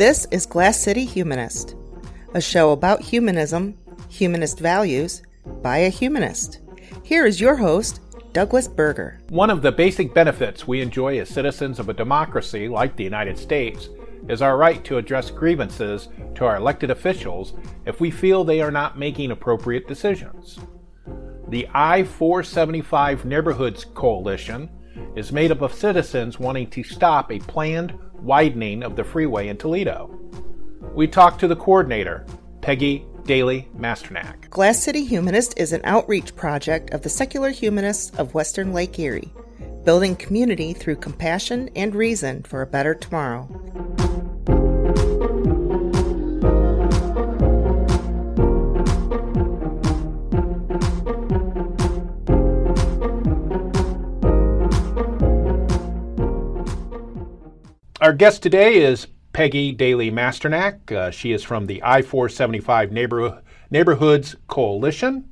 This is Glass City Humanist, a show about humanism, humanist values, by a humanist. Here is your host, Douglas Berger. One of the basic benefits we enjoy as citizens of a democracy like the United States is our right to address grievances to our elected officials if we feel they are not making appropriate decisions. The I-475 Neighborhoods Coalition is made up of citizens wanting to stop a planned widening of the freeway in Toledo. We talked to the coordinator, Peggy Daly-Masternak. Glass City Humanist is an outreach project of the secular humanists of Western Lake Erie, building community through compassion and reason for a better tomorrow. Our guest today is Peggy Daly-Masternak. She is from the I-475 Neighborhoods Coalition,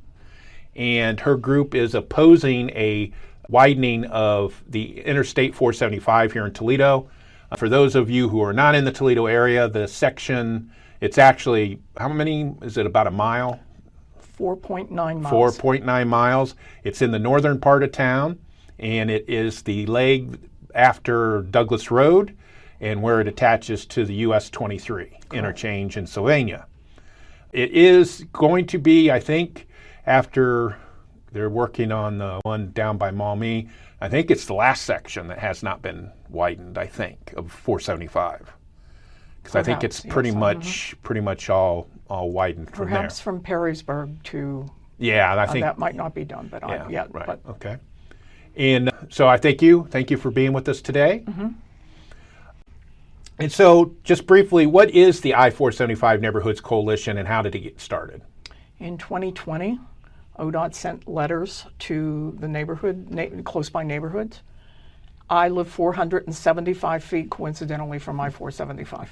and her group is opposing a widening of the Interstate 475 here in Toledo. For those of you who are not in the Toledo area, the section, it's actually, how many, is it about a mile? 4.9 miles. 4.9 miles. It's in the northern part of town, and it is the leg after Douglas Road and where it attaches to the US 23 interchange in Sylvania. It is going to be, I think, after they're working on the one down by Maumee, I think it's the last section that has not been widened, I think, of 475. Because I think it's pretty much all widened from there. Perhaps from Perrysburg to, yeah, I think that might not be done, but yeah, yet. Right. But. Okay. And so I thank you for being with us today. Mm-hmm. And so, just briefly, what is the I-475 Neighborhoods Coalition and how did it get started? In 2020, ODOT sent letters to the neighborhood, close by neighborhoods. I live 475 feet, coincidentally, from I-475.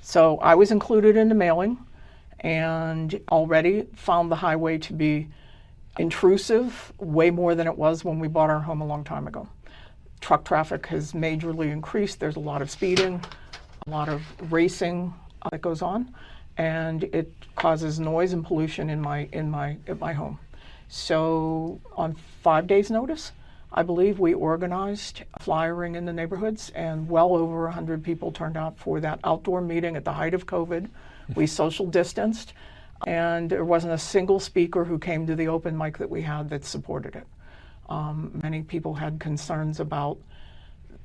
So I was included in the mailing and already found the highway to be intrusive, way more than it was when we bought our home a long time ago. Truck traffic has majorly increased. There's a lot of speeding, a lot of racing that goes on, and it causes noise and pollution at my home. So on 5 days' notice, I believe we organized flyering in the neighborhoods, and well over 100 people turned out for that outdoor meeting at the height of COVID. We social distanced, and there wasn't a single speaker who came to the open mic that we had that supported it. Many people had concerns about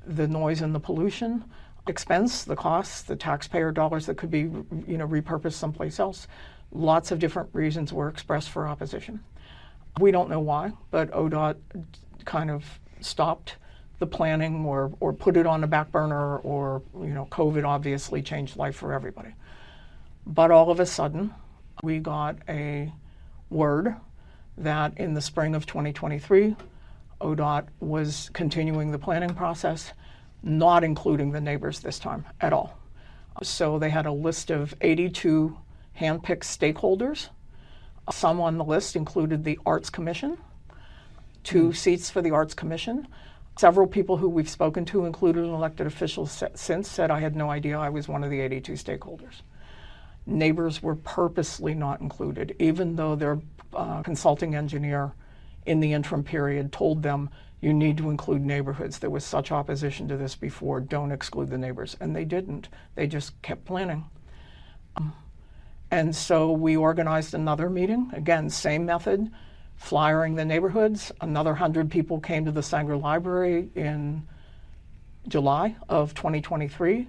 the noise and the pollution expense, the costs, the taxpayer dollars that could be, repurposed someplace else. Lots of different reasons were expressed for opposition. We don't know why, but ODOT kind of stopped the planning or put it on the back burner, or, COVID obviously changed life for everybody. But all of a sudden, we got a word that in the spring of 2023, ODOT was continuing the planning process, not including the neighbors this time at all. So they had a list of 82 handpicked stakeholders. Some on the list included the Arts Commission, 2 seats for the Arts Commission. Several people who we've spoken to, including elected officials since, said I had no idea I was one of the 82 stakeholders. Neighbors were purposely not included, even though their consulting engineer in the interim period told them, you need to include neighborhoods. There was such opposition to this before, don't exclude the neighbors. And they didn't. They just kept planning. And so we organized another meeting, again, same method, flyering the neighborhoods. Another 100 people came to the Sanger Library in July of 2023.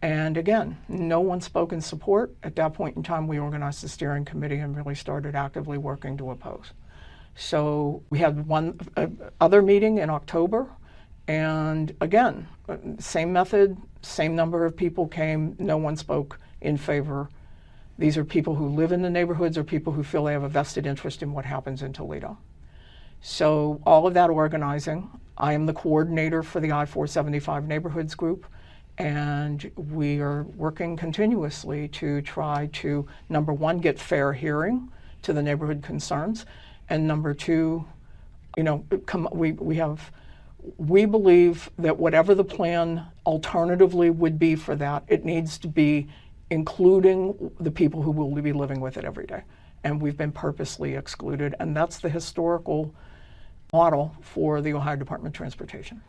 And again, no one spoke in support. At that point in time, we organized the steering committee and really started actively working to oppose. So we had one other meeting in October, and again, same method, same number of people came, no one spoke in favor. These are people who live in the neighborhoods or people who feel they have a vested interest in what happens in Toledo. So all of that organizing, I am the coordinator for the I-475 Neighborhoods Group, and we are working continuously to try to, number one, get fair hearing to the neighborhood concerns, and number two, we believe that whatever the plan alternatively would be for that, it needs to be including the people who will be living with it every day. And we've been purposely excluded, and that's the historical model for the Ohio Department of Transportation.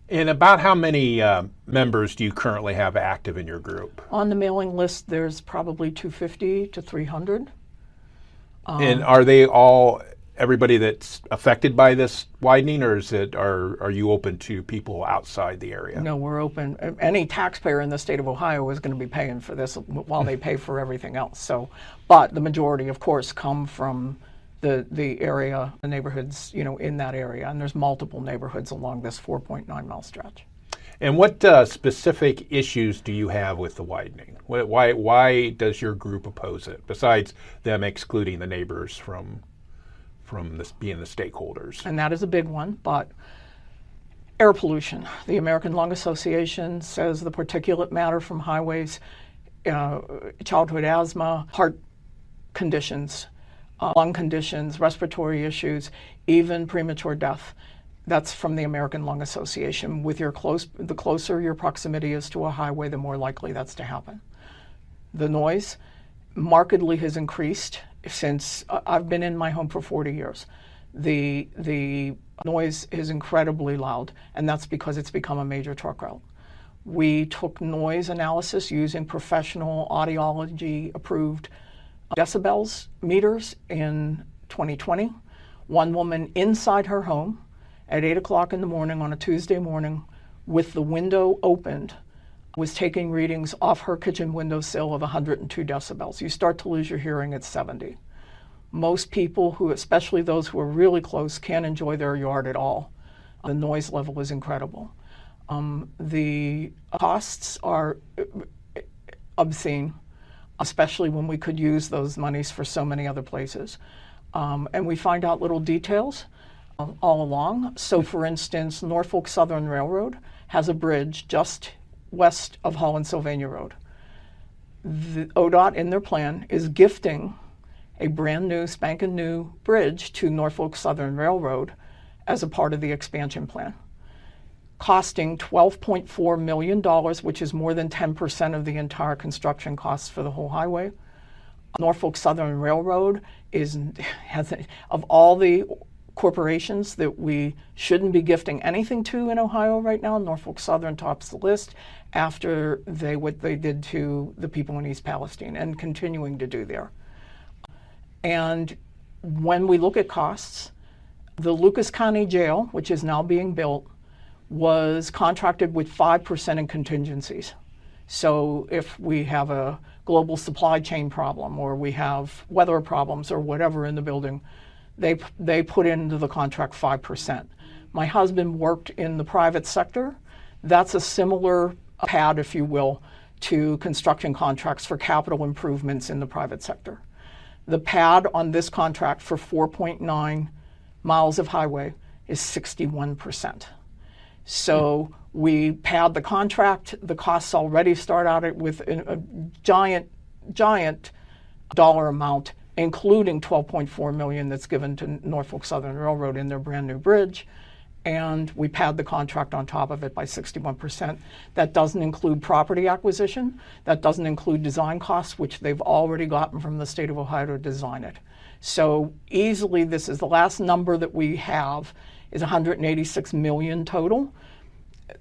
And about how many members do you currently have active in your group? On the mailing list, there's probably 250 to 300. And are they all everybody that's affected by this widening, or are you open to people outside the area? No, we're open. Any taxpayer in the state of Ohio is going to be paying for this while they pay for everything else. So, but the majority, of course, come from the area, the neighborhoods, in that area, and there's multiple neighborhoods along this 4.9-mile stretch. And what specific issues do you have with the widening? Why does your group oppose it, besides them excluding the neighbors from this being the stakeholders? And that is a big one, but air pollution. The American Lung Association says the particulate matter from highways, childhood asthma, heart conditions, lung conditions, respiratory issues, even premature death. That's from the American Lung Association. The closer your proximity is to a highway, the more likely that's to happen. The noise markedly has increased since I've been in my home for 40 years. The noise is incredibly loud, and that's because it's become a major truck route. We took noise analysis using professional audiology approved decibels meters in 2020. One woman inside her home at 8 o'clock in the morning on a Tuesday morning with the window opened was taking readings off her kitchen windowsill of 102 decibels. You start to lose your hearing at 70. Most people who, especially those who are really close, can't enjoy their yard at all. The noise level is incredible. The costs are obscene, especially when we could use those monies for so many other places. And we find out little details all along. So for instance, Norfolk Southern Railroad has a bridge just west of Holland-Sylvania Road. The ODOT in their plan is gifting a brand new, spanking new bridge to Norfolk Southern Railroad as a part of the expansion plan, costing $12.4 million, which is more than 10% of the entire construction costs for the whole highway. Norfolk Southern Railroad has of all the corporations that we shouldn't be gifting anything to in Ohio right now, Norfolk Southern tops the list after what they did to the people in East Palestine and continuing to do there. And when we look at costs, the Lucas County Jail, which is now being built, was contracted with 5% in contingencies. So if we have a global supply chain problem or we have weather problems or whatever in the building, they put into the contract 5%. My husband worked in the private sector. That's a similar pad, if you will, to construction contracts for capital improvements in the private sector. The pad on this contract for 4.9 miles of highway is 61%. So we pad the contract. The costs already start out with a giant dollar amount, including $12.4 million that's given to Norfolk Southern Railroad in their brand new bridge. And we pad the contract on top of it by 61%. That doesn't include property acquisition. That doesn't include design costs, which they've already gotten from the state of Ohio to design it. So easily, this is the last number that we have is $186 million total.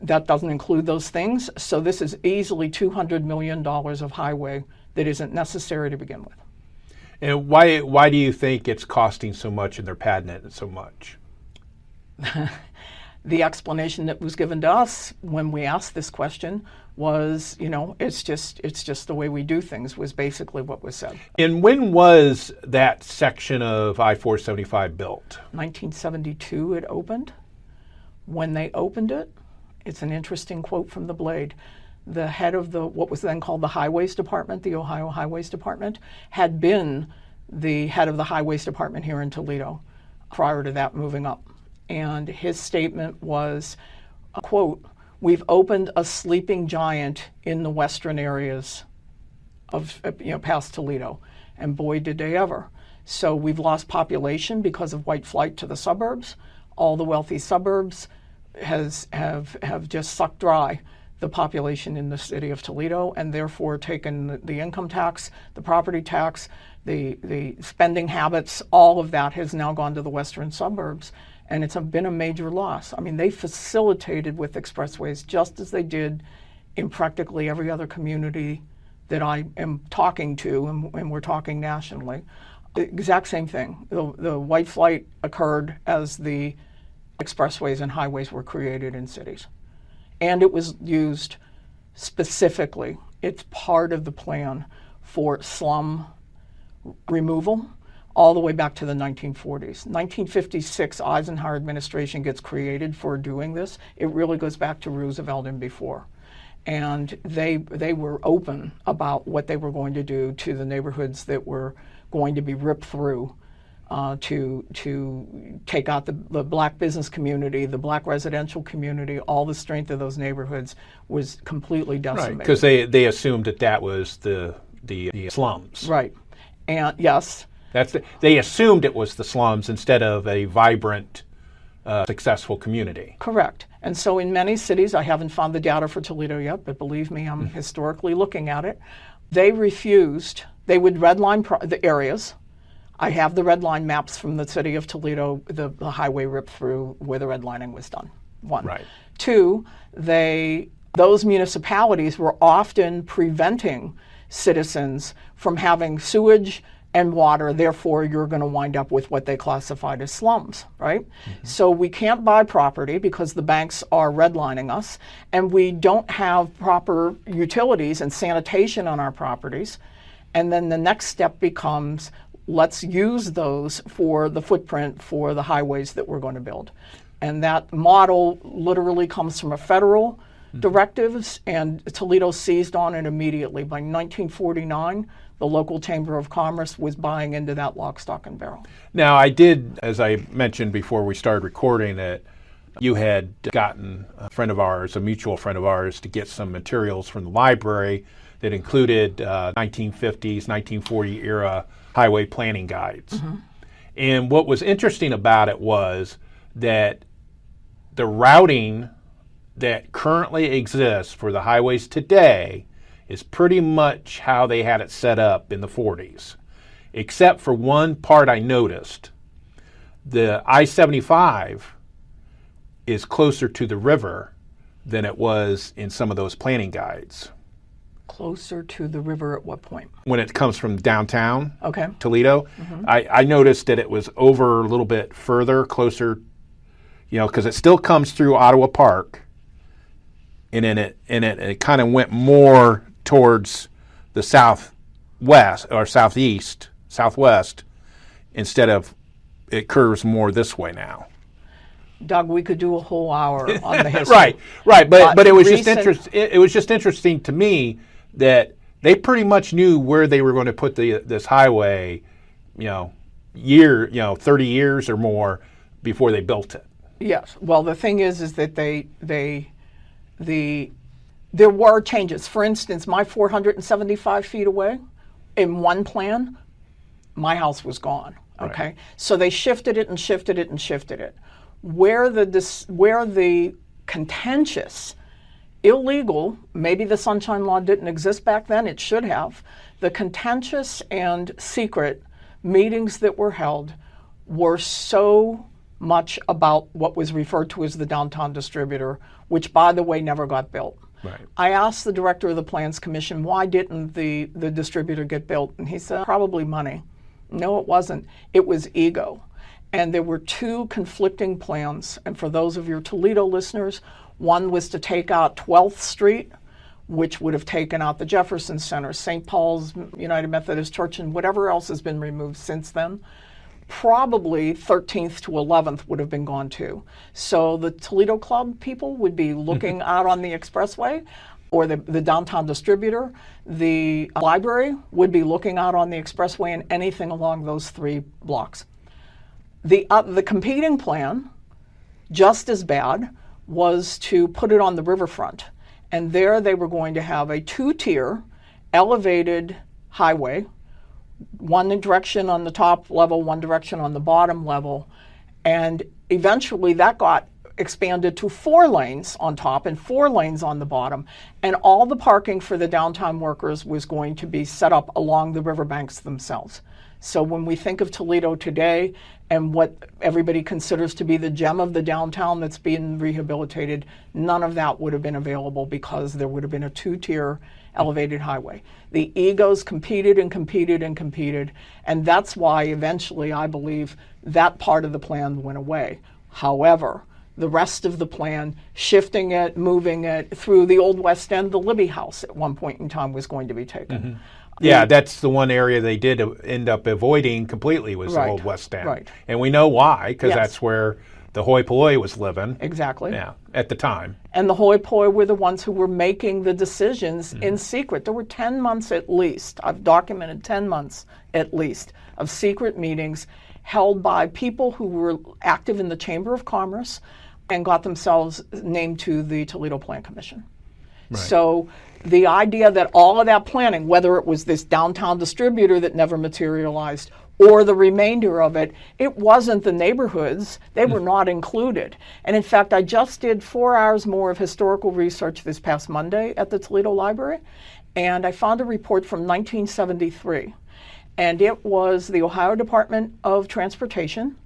That doesn't include those things. So this is easily $200 million of highway that isn't necessary to begin with. And why do you think it's costing so much and they're padding it so much? The explanation that was given to us when we asked this question was, it's just the way we do things, was basically what was said. And when was that section of I-475 built? 1972 it opened. When they opened it, it's an interesting quote from the Blade. The head of what was then called the Highways Department, the Ohio Highways Department, had been the head of the Highways Department here in Toledo prior to that moving up. And his statement was, quote, "We've opened a sleeping giant in the western areas of, past Toledo. And boy, did they ever. So we've lost population because of white flight to the suburbs. All the wealthy suburbs have just sucked dry the population in the city of Toledo, and therefore taken the income tax, the property tax, the spending habits, all of that has now gone to the western suburbs, and it's been a major loss. I mean, they facilitated with expressways just as they did in practically every other community that I am talking to, and we're talking nationally. The exact same thing. The white flight occurred as the expressways and highways were created in cities. And it was used specifically. It's part of the plan for slum removal all the way back to the 1940s. 1956, Eisenhower administration gets created for doing this. It really goes back to Roosevelt and before. And they were open about what they were going to do to the neighborhoods that were going to be ripped through to take out the black business community, the black residential community. All the strength of those neighborhoods was completely decimated. Right, because they assumed that was the slums. Right, and yes. They assumed it was the slums instead of a vibrant, successful community. Correct. And so in many cities, I haven't found the data for Toledo yet, but believe me, I'm historically looking at it. They refused. They would redline the areas. I have the red line maps from the city of Toledo, the highway ripped through where the redlining was done. One. Right. Two, those municipalities were often preventing citizens from having sewage and water, therefore you're going to wind up with what they classified as slums, right? Mm-hmm. So we can't buy property because the banks are redlining us, and we don't have proper utilities and sanitation on our properties. And then the next step becomes, let's use those for the footprint for the highways that we're going to build. And that model literally comes from a federal directives, and Toledo seized on it immediately. By 1949, the local Chamber of Commerce was buying into that lock, stock, and barrel. Now, I did, as I mentioned before we started recording, that you had gotten a friend of ours, a mutual friend of ours, to get some materials from the library that included 1950s, 1940 era highway planning guides. Mm-hmm. And what was interesting about it was that the routing that currently exists for the highways today is pretty much how they had it set up in the 40s. Except for one part I noticed. The I-75 is closer to the river than it was in some of those planning guides. Closer to the river at what point? When it comes from downtown, okay, Toledo. Mm-hmm. I noticed that it was over a little bit further, closer, because it still comes through Ottawa Park, and then it kind of went more towards the southwest or southwest, instead of it curves more this way now. Doug, we could do a whole hour on the history. right, but it was it was just interesting to me that they pretty much knew where they were going to put this highway, 30 years or more before they built it. Yes. Well, the thing is that there were changes. For instance, my 475 feet away, in one plan, my house was gone. Okay, right. So they shifted it and shifted it and shifted it. Where the contentious, illegal, maybe the Sunshine Law didn't exist back then, it should have, the contentious and secret meetings that were held were so much about what was referred to as the downtown distributor, which, by the way, never got built. Right. I asked the director of the Plans Commission, why didn't the distributor get built? And he said, probably money. No, it wasn't. It was ego. And there were two conflicting plans. And for those of your Toledo listeners, one was to take out 12th Street, which would have taken out the Jefferson Center, St. Paul's United Methodist Church, and whatever else has been removed since then. Probably 13th to 11th would have been gone too. So the Toledo Club people would be looking out on the expressway, or the downtown distributor. The library would be looking out on the expressway and anything along those three blocks. The competing plan, just as bad, was to put it on the riverfront. And there they were going to have a two-tier elevated highway, one direction on the top level, one direction on the bottom level. And eventually that got expanded to 4 lanes on top and 4 lanes on the bottom. And all the parking for the downtown workers was going to be set up along the riverbanks themselves. So when we think of Toledo today and what everybody considers to be the gem of the downtown that's being rehabilitated, none of that would have been available because there would have been a 2-tier elevated highway. The egos competed and competed and competed, and that's why eventually I believe that part of the plan went away. However, the rest of the plan, shifting it, moving it through the old West End, the Libby House at one point in time was going to be taken. Mm-hmm. Yeah, that's the one area they did end up avoiding completely was the Right, old West End. right. And we know why, because Yes. that's where the hoi polloi was living. Exactly. Yeah, at the time. And the hoi polloi were the ones who were making the decisions in secret. There were 10 months at least, I've documented 10 months at least, of secret meetings held by people who were active in the Chamber of Commerce and got themselves named to the Toledo Plan Commission. Right. So the idea that all of that planning, whether it was this downtown distributor that never materialized or the remainder of it, it wasn't the neighborhoods. They were not included. And in fact, I just did 4 hours more of historical research this past Monday at the Toledo Library, and I found a report from 1973. And it was the Ohio Department of Transportation,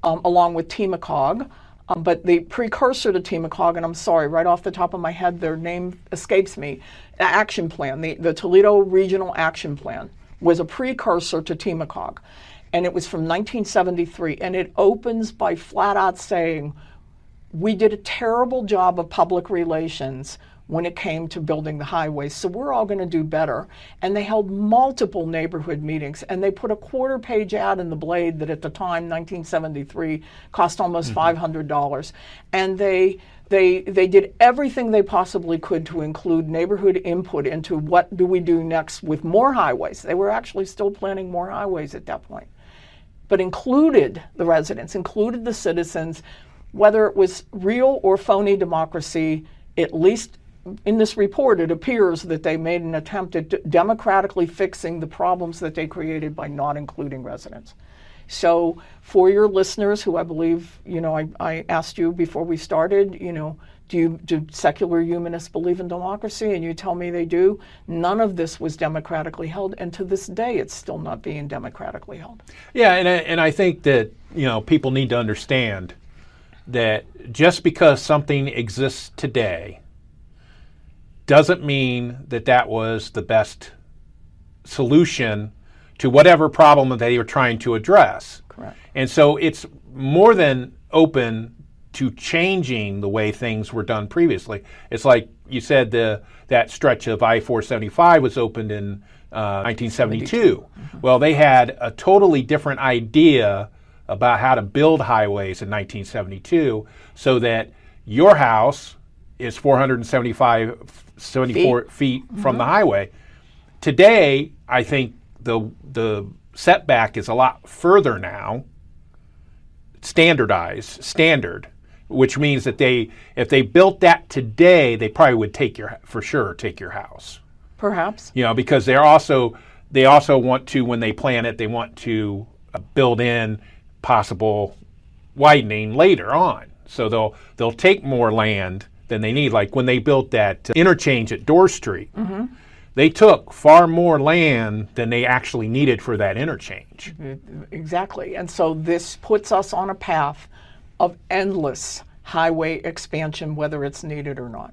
along with TMACOG, but the precursor to TMACOG, and I'm sorry, right off the top of my head, their name escapes me, Action Plan, the Toledo Regional Action Plan was a precursor to TMACOG. And it was from 1973, and it opens by flat out saying, we did a terrible job of public relations when it came to building the highways, so we're all going to do better. And they held multiple neighborhood meetings, and they put a 1/4-page ad in the Blade that at the time, 1973, cost almost $500. And they did everything they possibly could to include neighborhood input into what do we do next with more highways. They were actually still planning more highways at that point, but included the residents, included the citizens, whether it was real or phony democracy. At least in this report, it appears that they made an attempt at democratically fixing the problems that they created by not including residents. So for your listeners who I believe, I asked you before we started, do secular humanists believe in democracy? And you tell me they do. None of this was democratically held, and to this day it's still not being democratically held. Yeah, and I think that, people need to understand that just because something exists today doesn't mean that was the best solution to whatever problem that they were trying to address. Correct. And so it's more than open to changing the way things were done previously. It's like you said, that stretch of I-475 was opened in 1972. Mm-hmm. Well, they had a totally different idea about how to build highways in 1972 so that your house is 74 feet from the highway. Today, I think the setback is a lot further now, standard, which means that if they built that today, they probably would take your house. Perhaps. Because they also want to, when they plan it, they want to build in possible widening later on. So they'll take more land than they need. Like when they built that interchange at Dorr Street, mm-hmm. They took far more land than they actually needed for that interchange. Exactly. And so this puts us on a path of endless highway expansion, whether it's needed or not.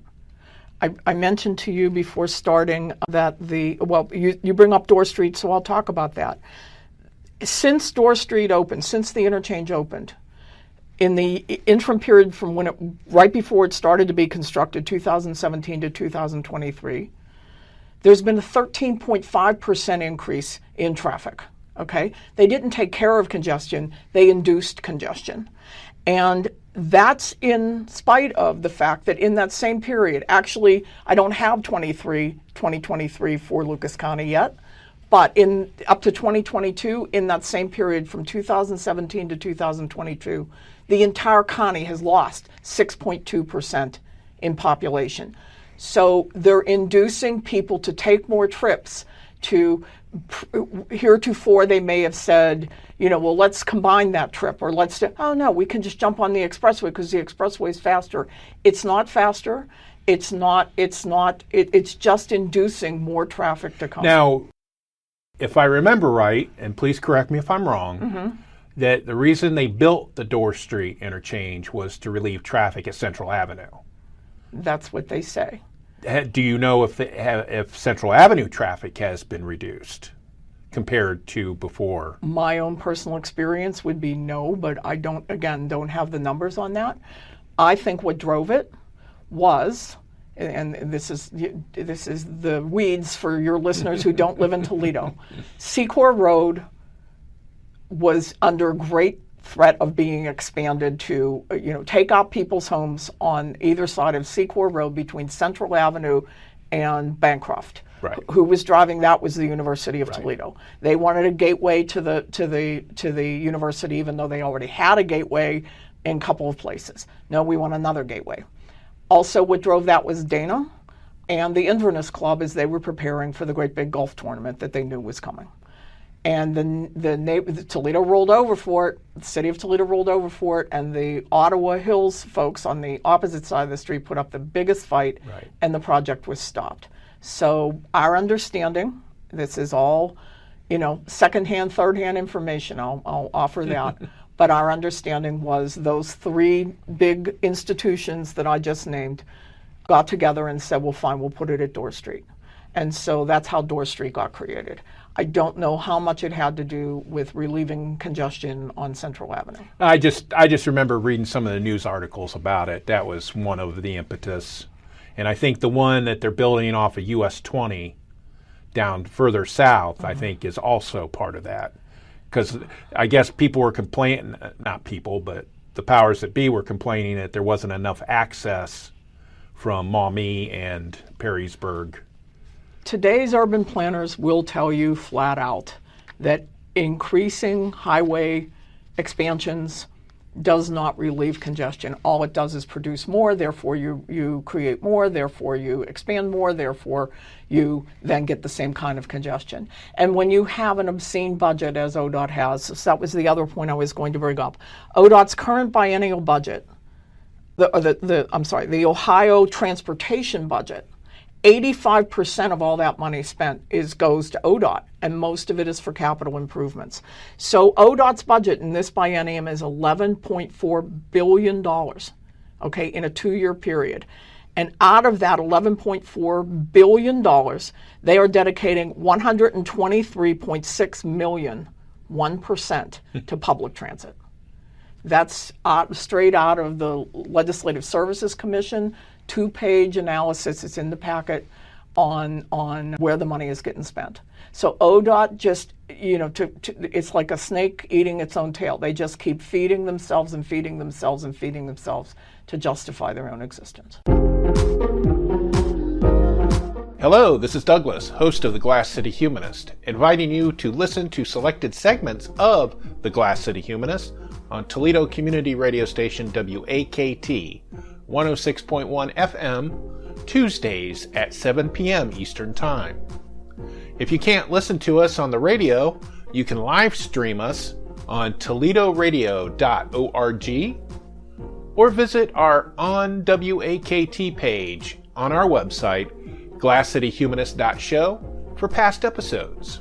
I mentioned to you before starting that you bring up Dorr Street, so I'll talk about that. Since Dorr Street opened, since the interchange opened, in the interim period from right before it started to be constructed, 2017 to 2023, there's been a 13.5% increase in traffic, okay? They didn't take care of congestion, they induced congestion. And that's in spite of the fact that in that same period, actually, I don't have 2023 for Lucas County yet, but up to 2022, in that same period from 2017 to 2022, the entire county has lost 6.2% in population. So they're inducing people to take more trips to, heretofore they may have said, well, let's combine that trip, or oh no, we can just jump on the expressway because the expressway is faster. It's not faster. It's just inducing more traffic to come. Now, if I remember right, and please correct me if I'm wrong, that the reason they built the Dorr Street interchange was to relieve traffic at Central Avenue. That's what they say. Do you know if Central Avenue traffic has been reduced compared to before? My own personal experience would be no, but I don't have the numbers on that. I think what drove it was, and this is the weeds for your listeners who don't live in Toledo, Secor Road was under great threat of being expanded to, take out people's homes on either side of Secor Road between Central Avenue and Bancroft. Right. Who was driving that was the University of Toledo. They wanted a gateway to the university, even though they already had a gateway in a couple of places. No, we want another gateway. Also, what drove that was Dana and the Inverness Club, as they were preparing for the great big golf tournament that they knew was coming. And the Toledo rolled over for it, the city of Toledo rolled over for it, and the Ottawa Hills folks on the opposite side of the street put up the biggest fight, and the project was stopped. So our understanding, this is all, secondhand, third-hand information, I'll offer that, but our understanding was those three big institutions that I just named got together and said, well, fine, we'll put it at Dorr Street. And so that's how Dorr Street got created. I don't know how much it had to do with relieving congestion on Central Avenue. I just remember reading some of the news articles about it. That was one of the impetus. And I think the one that they're building off of US 20 down further south, I think, is also part of that. Because I guess people were complaining, not people, but the powers that be were complaining that there wasn't enough access from Maumee and Perrysburg. Today's urban planners will tell you flat out that increasing highway expansions does not relieve congestion. All it does is produce more, therefore you create more, therefore you expand more, therefore you then get the same kind of congestion. And when you have an obscene budget, as ODOT has, so that was the other point I was going to bring up, ODOT's current biennial budget, the Ohio transportation budget, 85% of all that money spent goes to ODOT, and most of it is for capital improvements. So ODOT's budget in this biennium is $11.4 billion, okay, in a 2-year period. And out of that $11.4 billion, they are dedicating $123.6 million, 1%, to public transit. That's straight out of the Legislative Services Commission, 2-page analysis. It's in the packet on where the money is getting spent. So ODOT just, it's like a snake eating its own tail. They just keep feeding themselves and feeding themselves and feeding themselves to justify their own existence. Hello, this is Douglas, host of the Glass City Humanist, inviting you to listen to selected segments of the Glass City Humanist on Toledo community radio station WAKT 106.1 FM, Tuesdays at 7 p.m. Eastern Time. If you can't listen to us on the radio, you can live stream us on toledoradio.org or visit our On WAKT page on our website, glasscityhumanist.show, for past episodes.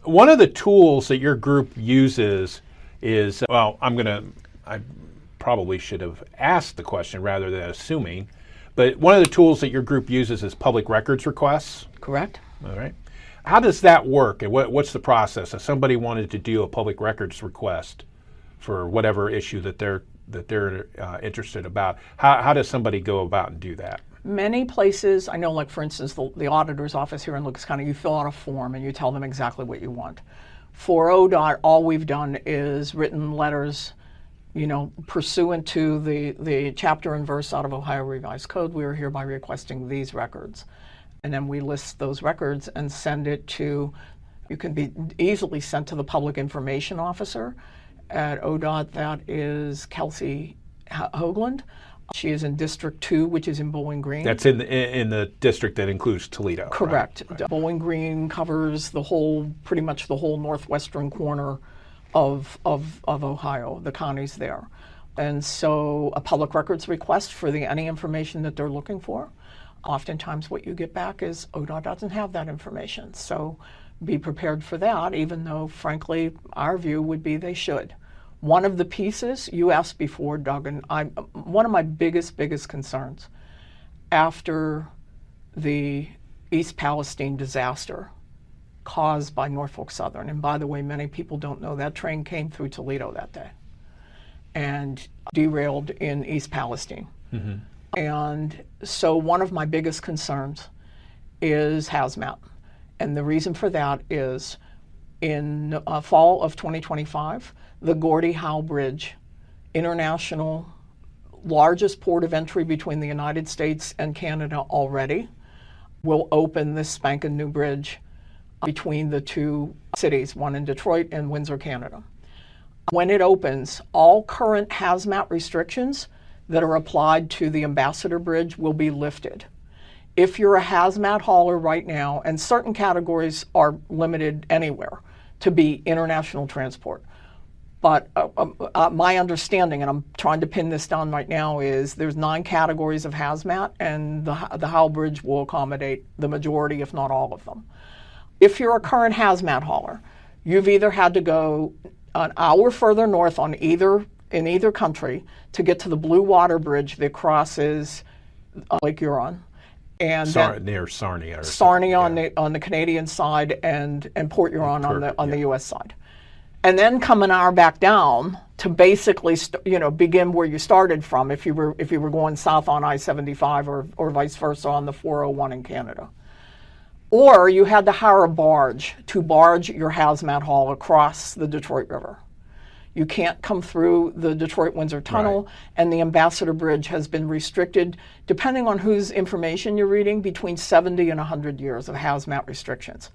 One of the tools that your group uses is, I probably should have asked the question rather than assuming, but one of the tools that your group uses is public records requests. Correct. All right. How does that work, and what's the process? If somebody wanted to do a public records request for whatever issue that they're interested about, how does somebody go about and do that? Many places, I know, like for instance, the auditor's office here in Lucas County, you fill out a form and you tell them exactly what you want. For ODOT, all we've done is written letters, pursuant to the chapter and verse out of Ohio Revised Code. We are hereby requesting these records. And then we list those records and send it to, you can be easily sent to the public information officer, at ODOT, that is Kelsey Hoagland. She is in District 2, which is in Bowling Green. That's in the district that includes Toledo. Correct. Right. Bowling Green covers pretty much the whole northwestern corner of Ohio, the counties there. And so a public records request for any information that they're looking for. Oftentimes what you get back is ODOT doesn't have that information. So be prepared for that, even though, frankly, our view would be they should. One of the pieces, you asked before, Doug, and one of my biggest concerns after the East Palestine disaster caused by Norfolk Southern, and by the way, many people don't know that train came through Toledo that day and derailed in East Palestine. Mm-hmm. And so one of my biggest concerns is hazmat. And the reason for that is in fall of 2025, the Gordie Howe Bridge, international, largest port of entry between the United States and Canada already, will open this spanking new bridge between the two cities, one in Detroit and Windsor, Canada. When it opens, all current hazmat restrictions that are applied to the Ambassador Bridge will be lifted. If you're a hazmat hauler right now, and certain categories are limited anywhere to be international transport, but my understanding, and I'm trying to pin this down right now, is there's 9 categories of hazmat, and the Howe Bridge will accommodate the majority, if not all of them. If you're a current hazmat hauler, you've either had to go an hour further north in either country to get to the Blue Water Bridge that crosses Lake Huron, and near Sarnia. Sarnia on the Canadian side, and Port Huron on the U.S. side, and then come an hour back down to basically begin where you started from if you were going south on I-75 or vice versa on the 401 in Canada. Or you had to hire a barge to barge your hazmat haul across the Detroit River. You can't come through the Detroit-Windsor Tunnel, right. And the Ambassador Bridge has been restricted, depending on whose information you're reading, between 70 and 100 years of hazmat restrictions.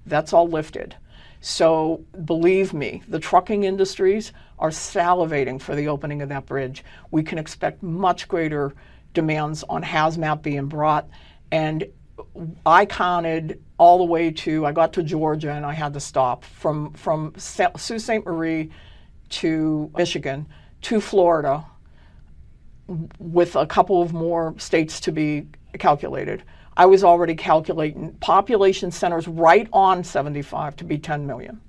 That's all lifted. So believe me, the trucking industries are salivating for the opening of that bridge. We can expect much greater demands on hazmat being brought, and I counted all the way I got to Georgia and I had to stop from Sault Ste. Marie to Michigan to Florida, with a couple of more states to be calculated. I was already calculating population centers right on 75 to be 10 million.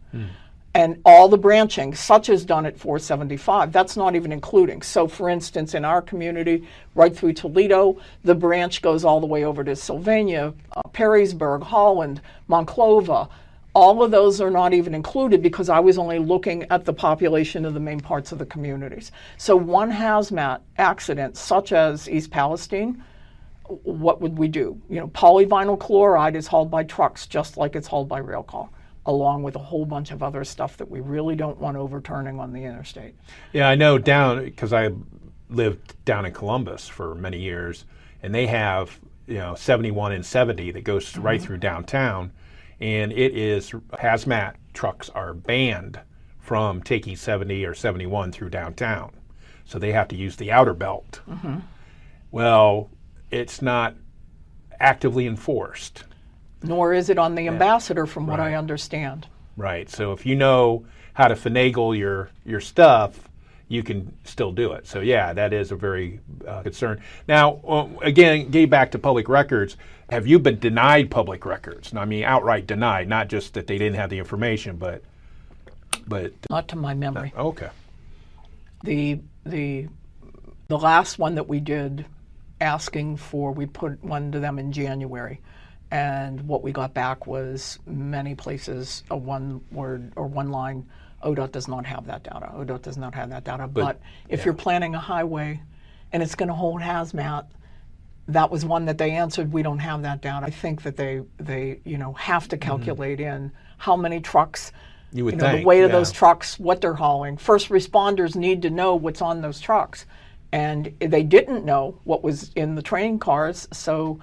And all the branching, such as done at 475, that's not even including. So for instance, in our community, right through Toledo, the branch goes all the way over to Sylvania, Perrysburg, Holland, Monclova. All of those are not even included because I was only looking at the population of the main parts of the communities. So one hazmat accident, such as East Palestine, what would we do? Polyvinyl chloride is hauled by trucks just like it's hauled by rail car, along with a whole bunch of other stuff that we really don't want overturning on the interstate. Yeah, I know because I lived down in Columbus for many years, and they have 71 and 70 that goes right through downtown, and hazmat trucks are banned from taking 70 or 71 through downtown, so they have to use the outer belt. Mm-hmm. Well, it's not actively enforced. Nor is it on the Ambassador, from what I understand. Right. So if you know how to finagle your stuff, you can still do it. So yeah, that is a very concern. Now, again, getting back to public records, have you been denied public records? I mean, outright denied, not just that they didn't have the information, but not to my memory. Okay. The last one that we did, we put one to them in January. And what we got back was many places a one word or one line, ODOT does not have that data. ODOT does not have that data. But if you're planning a highway and it's going to hold hazmat, that was one that they answered, we don't have that data. I think that they have to calculate in how many trucks, you would think, the weight of those trucks, what they're hauling. First responders need to know what's on those trucks. And they didn't know what was in the train cars, so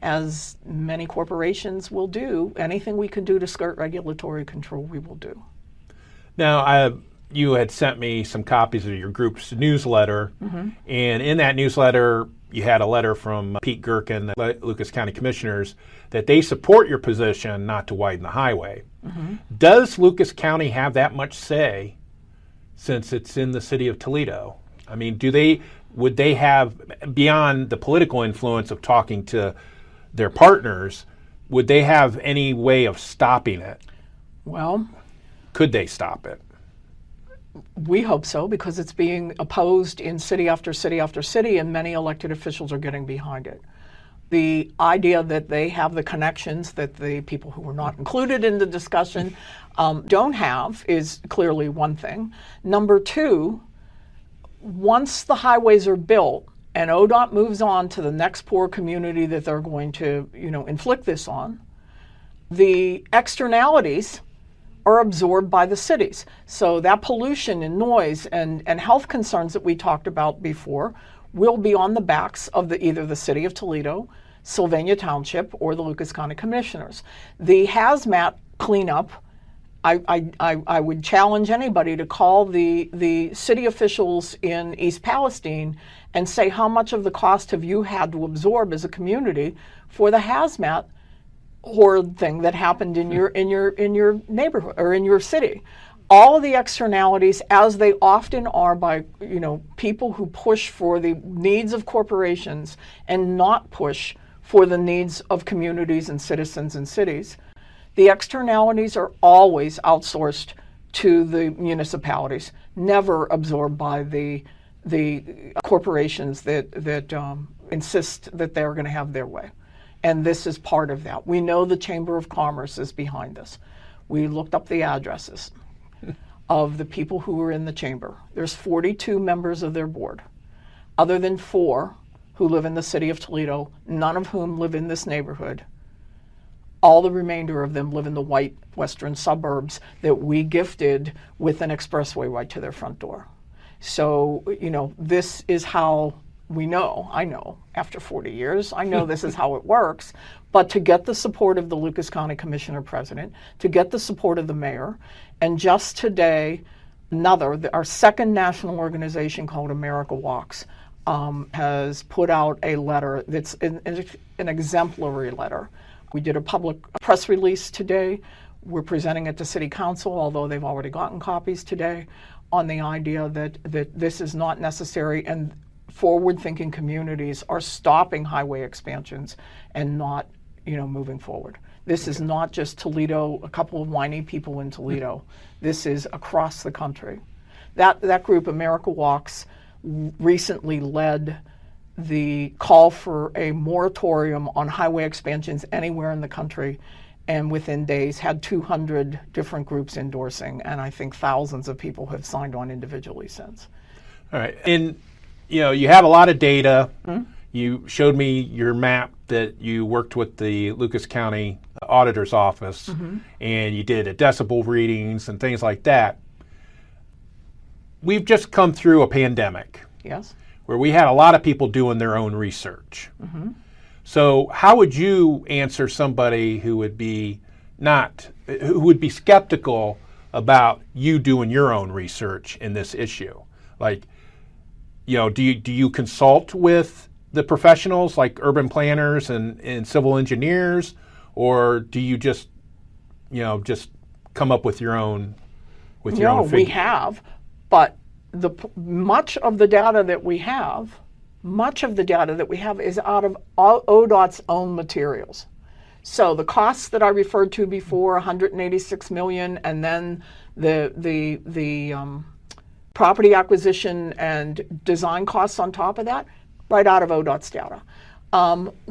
as many corporations will do, anything we can do to skirt regulatory control, we will do. Now, you had sent me some copies of your group's newsletter, and in that newsletter, you had a letter from Pete Gherkin, the Lucas County Commissioners, that they support your position not to widen the highway. Does Lucas County have that much say since it's in the city of Toledo? I mean, would they have, beyond the political influence of talking to their partners, would they have any way of stopping it? Well, could they stop it? We hope so, because it's being opposed in city after city after city, and many elected officials are getting behind it. The idea that they have the connections that the people who were not included in the discussion don't have is clearly one thing. Number two, once the highways are built and ODOT moves on to the next poor community that they're going to, inflict this on, the externalities are absorbed by the cities. So that pollution and noise and health concerns that we talked about before will be on the backs of either the city of Toledo, Sylvania Township, or the Lucas County Commissioners. The hazmat cleanup, I would challenge anybody to call the city officials in East Palestine and say, how much of the cost have you had to absorb as a community for the hazmat horrid thing that happened in your neighborhood or in your city? All of the externalities, as they often are by people who push for the needs of corporations and not push for the needs of communities and citizens and cities, the externalities are always outsourced to the municipalities, never absorbed by the corporations that insist that they're going to have their way. And this is part of that. We know the Chamber of Commerce is behind this. We looked up the addresses of the people who were in the chamber. There's 42 members of their board, other than 4 who live in the city of Toledo, none of whom live in this neighborhood. All the remainder of them live in the white western suburbs that we gifted with an expressway right to their front door. So, this is how I know after 40 years, I know this is how it works. But to get the support of the Lucas County Commissioner President, to get the support of the mayor, and just today, our second national organization called America Walks has put out a letter that's an exemplary letter. We did a public press release today. We're presenting it to City Council, although they've already gotten copies today, on the idea that this is not necessary, and forward-thinking communities are stopping highway expansions and not, moving forward. This is not just Toledo, a couple of whiny people in Toledo. This is across the country. That group, America Walks, recently led the call for a moratorium on highway expansions anywhere in the country, and within days had 200 different groups endorsing, and I think thousands of people have signed on individually since. All right. And you have a lot of data. You showed me your map that you worked with the Lucas County Auditor's Office, and you did decibel readings and things like that. We've just come through a pandemic. Yes. Where we had a lot of people doing their own research. So how would you answer somebody who would be skeptical about you doing your own research in this issue? Like, do you consult with the professionals like urban planners and civil engineers, or do you just come up with your own figure? No, we have, but much of the data that we have is out of ODOT's own materials. So the costs that I referred to before, 186 million, and then the property acquisition and design costs on top of that, right out of ODOT's data.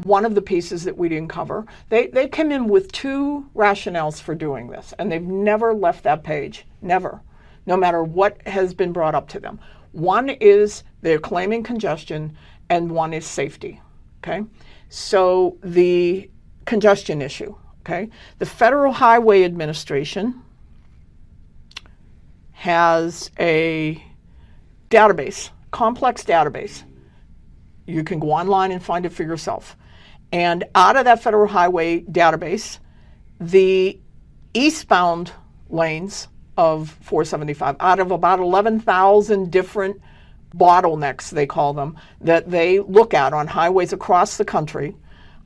One of the pieces that we didn't cover, they came in with 2 rationales for doing this, and they've never left that page, never, no matter what has been brought up to them. One is they're claiming congestion, and one is safety, okay? So the congestion issue, okay? The Federal Highway Administration has a database, complex database. You can go online and find it for yourself. And out of that Federal Highway database, the eastbound lanes of 475 out of about 11,000 different bottlenecks, they call them, that they look at on highways across the country.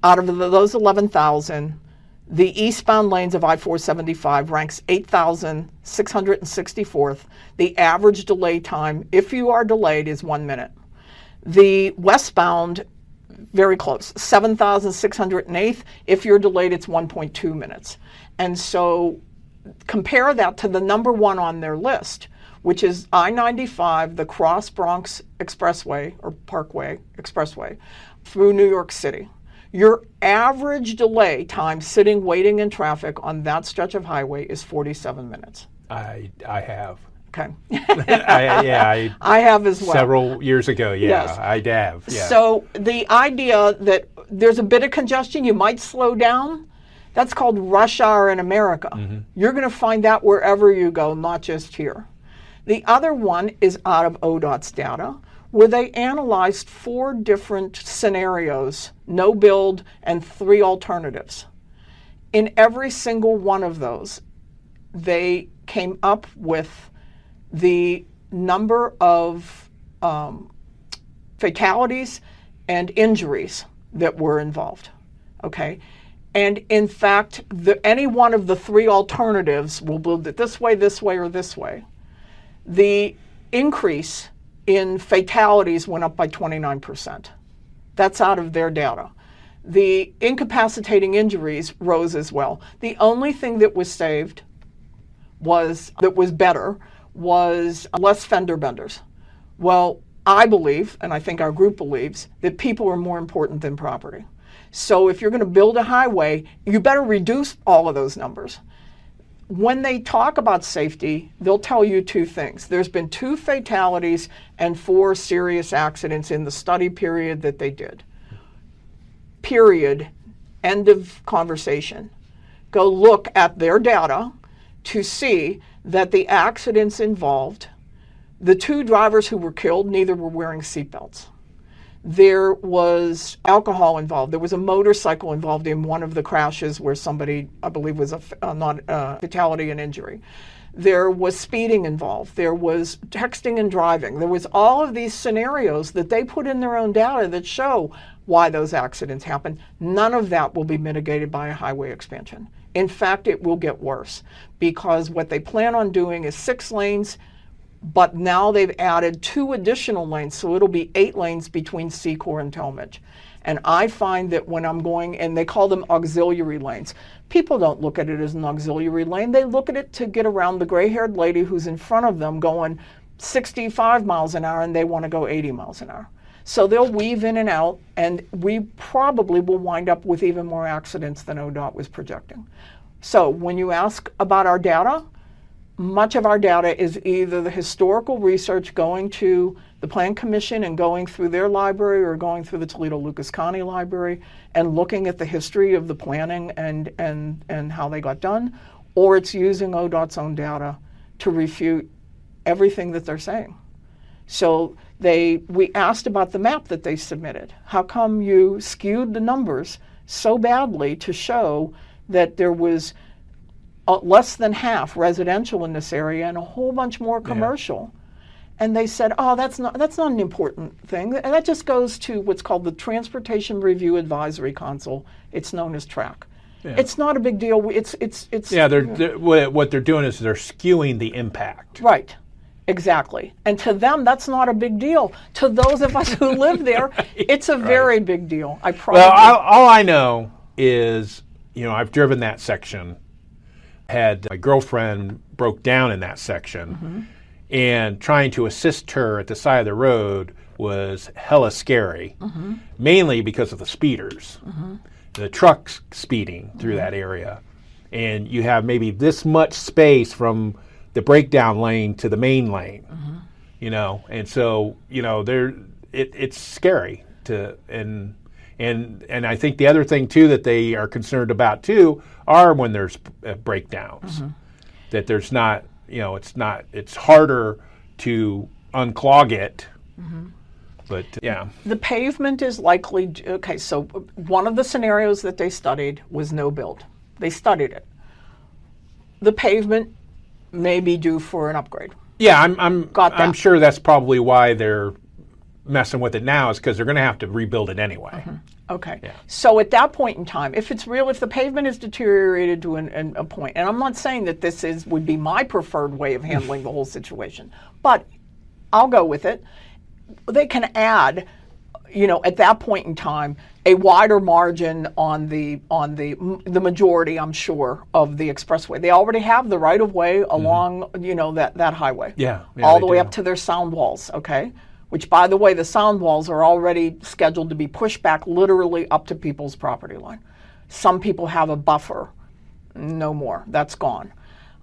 Out of those 11,000, the eastbound lanes of I-475 ranks 8,664th. The average delay time, if you are delayed, is 1 minute. The westbound, very close, 7,608th. If you're delayed, it's 1.2 minutes. And so compare that to the number one on their list, which is I-95, the Cross Bronx Expressway, or Parkway Expressway, through New York City. Your average delay time sitting waiting in traffic on that stretch of highway is 47 minutes. I have. Okay. I have as well. Several years ago, Yes. I have. Yeah. So the idea that there's a bit of congestion, you might slow down, that's called rush hour in America. Mm-hmm. You're going to find that wherever you go, not just here. The other one is out of ODOT's data, where they analyzed 4 different scenarios, no build, and 3 alternatives. In every single one of those, they came up with the number of fatalities and injuries that were involved, okay? And in fact, any one of the 3 alternatives will build it this way, or this way. The increase in fatalities went up by 29%. That's out of their data. The incapacitating injuries rose as well. The only thing that was saved that was better was less fender benders. Well, I believe, and I think our group believes, that people are more important than property. So if you're going to build a highway, you better reduce all of those numbers. When they talk about safety, they'll tell you 2 things. There's been 2 fatalities and 4 serious accidents in the study period that they did. Period. End of conversation. Go look at their data to see that the accidents involved, the 2 drivers who were killed, neither were wearing seatbelts. There was alcohol involved. There was a motorcycle involved in one of the crashes where somebody, I believe, was a fatality and injury. There was speeding involved. There was texting and driving. There was all of these scenarios that they put in their own data that show why those accidents happen. None of that will be mitigated by a highway expansion. In fact, it will get worse because what they plan on doing is 6 lanes, but now they've added 2 additional lanes, so it'll be 8 lanes between Secor and Talmadge. And I find that when I'm going, and they call them auxiliary lanes, people don't look at it as an auxiliary lane. They look at it to get around the gray-haired lady who's in front of them going 65 miles an hour and they want to go 80 miles an hour. So they'll weave in and out, and we probably will wind up with even more accidents than ODOT was projecting. So when you ask about our data, much of our data is either the historical research going to the Plan Commission and going through their library or going through the Toledo Lucas County Library and looking at the history of the planning and how they got done, or it's using ODOT's own data to refute everything that they're saying. So we asked about the map that they submitted. How come you skewed the numbers so badly to show that there was less than half residential in this area and a whole bunch more commercial? Yeah. And they said, oh, that's not an important thing. And that just goes to what's called the Transportation Review Advisory Council. It's known as TRAC. Yeah. It's not a big deal. It's yeah. What they're doing is they're skewing the impact. Right. Exactly. And to them, that's not a big deal. To those of us who live there, it's a very big deal. Well, all I know is, I've driven that section. Had my girlfriend broke down in that section, mm-hmm. and trying to assist her at the side of the road was hella scary, mm-hmm. mainly because of the speeders, mm-hmm. the trucks speeding through mm-hmm. that area. And you have maybe this much space from the breakdown lane to the main lane, mm-hmm. And so, it's scary and I think the other thing too that they are concerned about too are when there's breakdowns, mm-hmm. that there's not, it's harder to unclog it, mm-hmm. but yeah. The pavement is likely, okay, so one of the scenarios that they studied was no build. They studied it. The pavement may be due for an upgrade. Yeah, I'm Got that. I'm sure that's probably why they're messing with it now, is because they're going to have to rebuild it anyway. Okay. Yeah. So at that point in time, if the pavement is deteriorated to a point, and I'm not saying that this would be my preferred way of handling the whole situation, but I'll go with it. They can add, at that point in time, a wider margin on the majority, I'm sure, of the expressway. They already have the right of way along, that highway. Yeah, all the way do. up to their sound walls. Okay. Which, by the way, the sound walls are already scheduled to be pushed back literally up to people's property line. Some people have a buffer. No more. That's gone.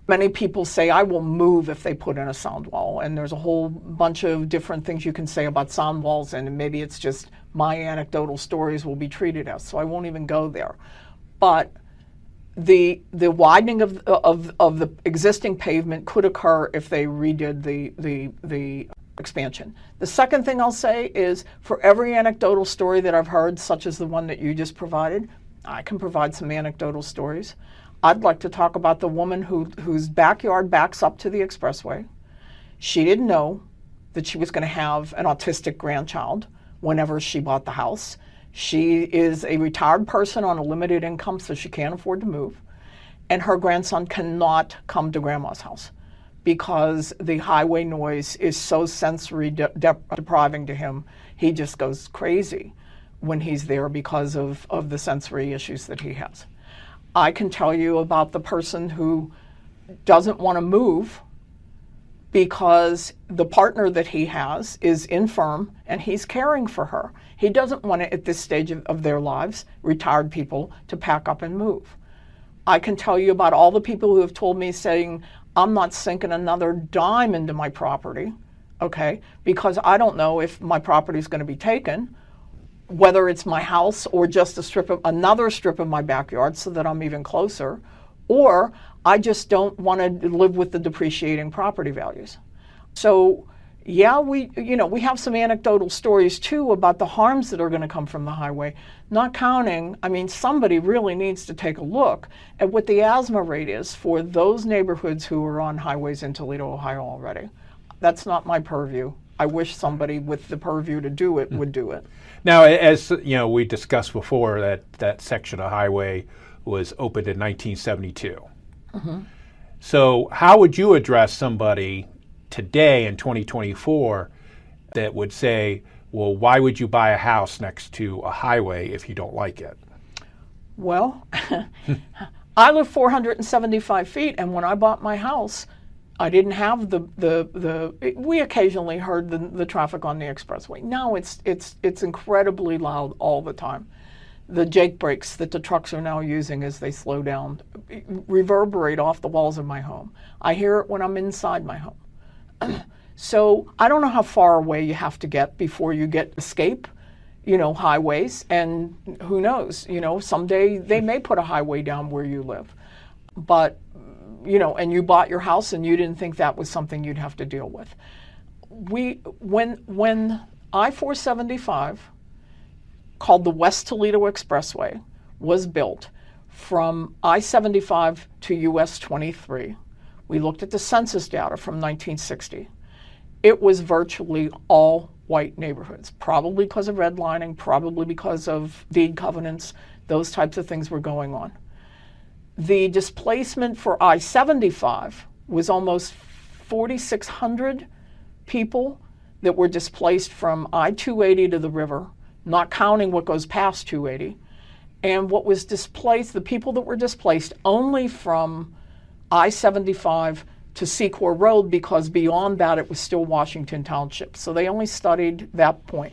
Many people say, I will move if they put in a sound wall. And there's a whole bunch of different things you can say about sound walls, and maybe it's just my anecdotal stories will be treated as, so I won't even go there. But the widening of the existing pavement could occur if they redid the expansion. The second thing I'll say is, for every anecdotal story that I've heard, such as the one that you just provided, I can provide some anecdotal stories. I'd like to talk about the woman whose backyard backs up to the expressway. She didn't know that she was going to have an autistic grandchild whenever she bought the house. She is a retired person on a limited income, so she can't afford to move. And her grandson cannot come to grandma's house because the highway noise is so sensory depriving to him. He just goes crazy when he's there because of the sensory issues that he has. I can tell you about the person who doesn't want to move because the partner that he has is infirm and he's caring for her. He doesn't want to, at this stage of their lives, retired people, to pack up and move. I can tell you about all the people who have told me, saying, I'm not sinking another dime into my property, okay, because I don't know if my property is going to be taken, whether it's my house or just another strip of my backyard so that I'm even closer, or I just don't want to live with the depreciating property values. So yeah, we have some anecdotal stories too about the harms that are going to come from the highway, not counting, somebody really needs to take a look at what the asthma rate is for those neighborhoods who are on highways in Toledo, Ohio already. That's not my purview. I wish somebody with the purview to do it would do it. Now, as we discussed before, that section of highway was opened in 1972. Mm-hmm. So how would you address somebody today in 2024 that would say, well, why would you buy a house next to a highway if you don't like it? Well, I live 475 feet, and when I bought my house, I didn't have we occasionally heard the traffic on the expressway. Now it's incredibly loud all the time. The Jake brakes that the trucks are now using as they slow down reverberate off the walls of my home. I hear it when I'm inside my home. So I don't know how far away you have to get before you escape, highways, and who knows, someday they may put a highway down where you live. But, and you bought your house and you didn't think that was something you'd have to deal with. When I-475, called the West Toledo Expressway, was built from I-75 to US 23, we looked at the census data from 1960. It was virtually all white neighborhoods, probably because of redlining, probably because of deed covenants, those types of things were going on. The displacement for I-75 was almost 4,600 people that were displaced from I-280 to the river, not counting what goes past 280. And what was displaced, the people that were displaced only from I-75 to Secor Road, because beyond that it was still Washington Township. So they only studied that point.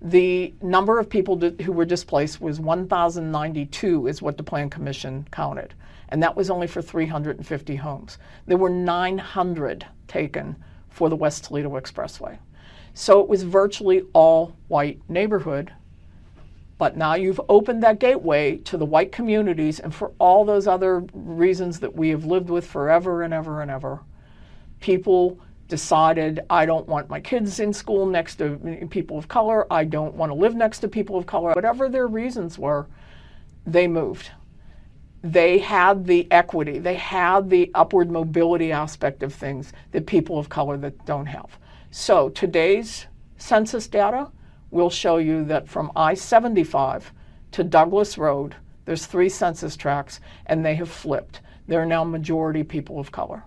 The number of people who were displaced was 1,092 is what the Plan Commission counted. And that was only for 350 homes. There were 900 taken for the West Toledo Expressway. So it was virtually all white neighborhood. But now you've opened that gateway to the white communities, and for all those other reasons that we have lived with forever and ever and ever, people decided, I don't want my kids in school next to people of color, I don't want to live next to people of color. Whatever their reasons were, they moved. they had the equity, they had the upward mobility aspect of things that people of color that don't have. So today's census data will show you that from I-75 to Douglas Road, there's 3 census tracts, and they have flipped. They're now majority people of color.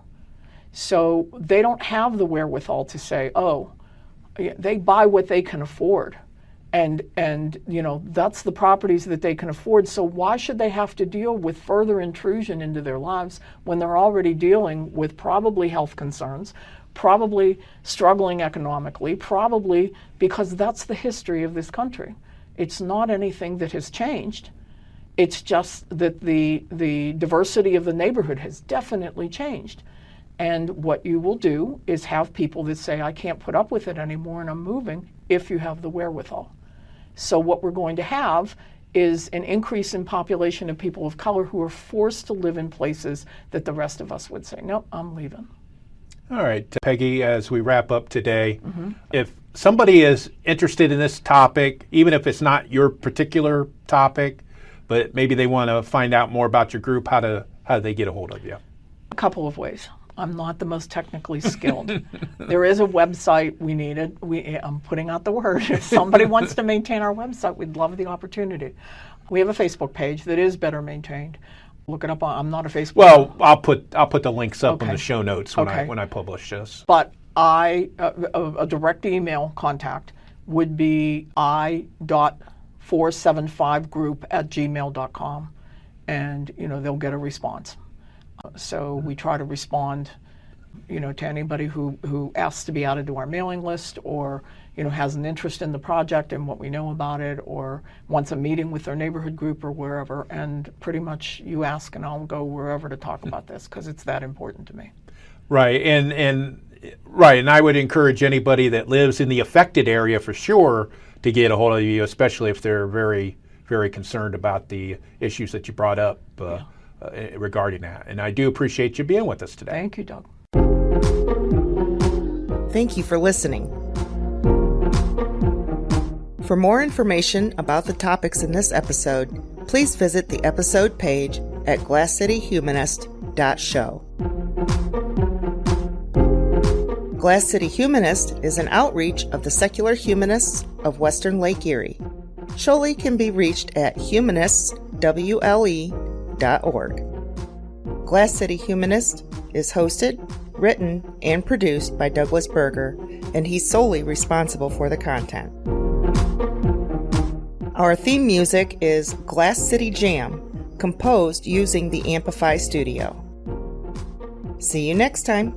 So they don't have the wherewithal to say, oh, they buy what they can afford. And that's the properties that they can afford. So why should they have to deal with further intrusion into their lives when they're already dealing with probably health concerns, probably struggling economically, probably because that's the history of this country. It's not anything that has changed. It's just that the diversity of the neighborhood has definitely changed. And what you will do is have people that say, I can't put up with it anymore and I'm moving, if you have the wherewithal. So what we're going to have is an increase in population of people of color who are forced to live in places that the rest of us would say, no, I'm leaving. All right, Peggy, as we wrap up today, if somebody is interested in this topic, even if it's not your particular topic, but maybe they want to find out more about your group, how do they get a hold of you? A couple of ways. I'm not the most technically skilled. There is a website we needed. I'm putting out the word. If somebody wants to maintain our website, we'd love the opportunity. We have a Facebook page that is better maintained. Look it up on. I'm not a Facebook. Well, I'll put the links up in the show notes when I publish this. But a direct email contact would be i.475group@gmail.com, and they'll get a response. So we try to respond, to anybody who asks to be added to our mailing list, or has an interest in the project and what we know about it, or wants a meeting with their neighborhood group or wherever. And pretty much you ask and I'll go wherever to talk about this because it's that important to me. Right, and I would encourage anybody that lives in the affected area for sure to get a hold of you, especially if they're very, very concerned about the issues that you brought up. Regarding that. And I do appreciate you being with us today. Thank you, Doug. Thank you for listening. For more information about the topics in this episode, please visit the episode page at glasscityhumanist.show. Glass City Humanist is an outreach of the Secular Humanists of Western Lake Erie. Sholi can be reached at humanistswle.org. Glass City Humanist is hosted, written, and produced by Douglas Berger, and he's solely responsible for the content. Our theme music is Glass City Jam, composed using the Amplify Studio. See you next time.